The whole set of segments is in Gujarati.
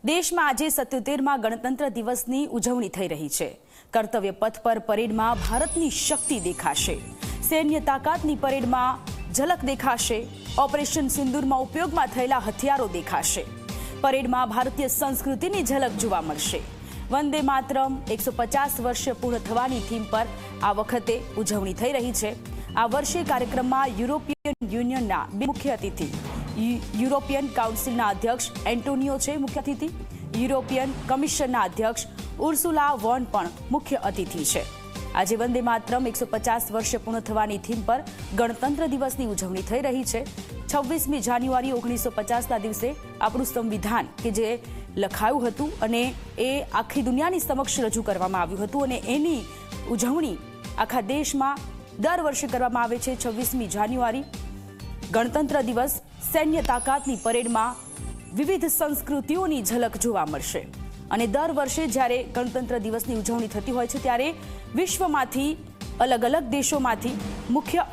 દેશમાં આજે 77મા ગણતંત્ર દિવસની ઉજવણી થઈ રહી છે। કર્તવ્ય પથ પર પરેડમાં ભારતની શક્તિ દેખાશે। સૈન્ય તાકાતની પરેડમાં ઝલક દેખાશે। ઓપરેશન સિંદૂરમાં ઉપયોગમાં થયેલા હથિયારો દેખાશે। પરેડમાં ભારતીય સંસ્કૃતિની ઝલક જોવા મળશે। વંદે માતરમ 150 વર્ષ પૂર્ણ થવાની થીમ પર આ વખતે ઉજવણી થઈ રહી છે। આ વર્ષે કાર્યક્રમમાં યુરોપિયન યુનિયનના બે મુખ્ય અતિથિ યુરોપિયન કાઉન્સિલના અધ્યક્ષ એન્ટોનિયો છે મુખ્ય અતિથિ। યુરોપિયન કમિશનના અધ્યક્ષ ઉર્સુલા વોન પણ મુખ્ય અતિથિ છે। આજે વંદે માતરમ 150 વર્ષ પૂર્ણ થવાની થીમ પર ગણતંત્ર દિવસની ઉજવણી થઈ રહી છે। 26મી જાન્યુઆરી 1950ના દિવસે આપણું સંવિધાન કે જે લખાયું હતું અને એ આખી દુનિયાની સમક્ષ રજૂ કરવામાં આવ્યું હતું અને એની ઉજવણી આખા દેશમાં દર વર્ષે કરવામાં આવે છે। 26મી જાન્યુઆરી ગણતંત્ર દિવસ સૈન્ય તાકાતની પરેડમાં વિવિધ સંસ્કૃતિઓની ઝલક જોવા મળશે અને દર વર્ષે જ્યારે ગણતંત્ર દિવસની ઉજવણી થતી હોય છે ત્યારે વિશ્વમાંથી અલગ અલગ દેશોમાંથી મુખ્ય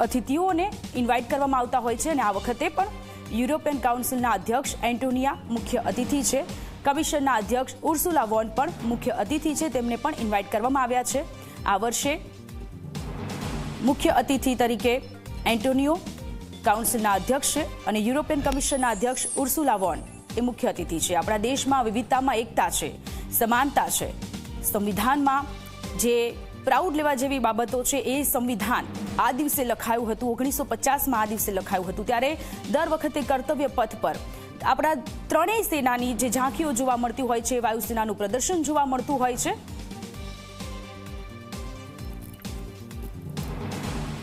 અતિથિઓને ઇન્વાઇટ કરવામાં આવતા હોય છે અને આ વખતે પણ યુરોપિયન કાઉન્સિલના અધ્યક્ષ એન્ટોનિયા મુખ્ય અતિથિ છે। કમિશનના અધ્યક્ષ ઉર્સુલા વોન પણ મુખ્ય અતિથિ છે, તેમને પણ ઇન્વાઇટ કરવામાં આવ્યા છે। આ વર્ષે મુખ્ય અતિથિ તરીકે એન્ટોનિયો કાઉન્સિલના અધ્યક્ષ છે અને યુરોપિયન કમિશનના અધ્યક્ષ ઉર્સુલા વોન એ મુખ્ય અતિથિ છે। આપણા દેશમાં વિવિધતામાં એકતા છે, સમાનતા છે। સંવિધાનમાં જે પ્રાઉડ લેવા જેવી બાબતો છે એ સંવિધાન આ દિવસે લખાયું હતું, 1950માં આ દિવસે લખાયું હતું। ત્યારે દર વખતે કર્તવ્ય પથ પર આપણા ત્રણેય સેનાની જે ઝાંખીઓ જોવા મળતી હોય છે, વાયુસેનાનું પ્રદર્શન જોવા મળતું હોય છે।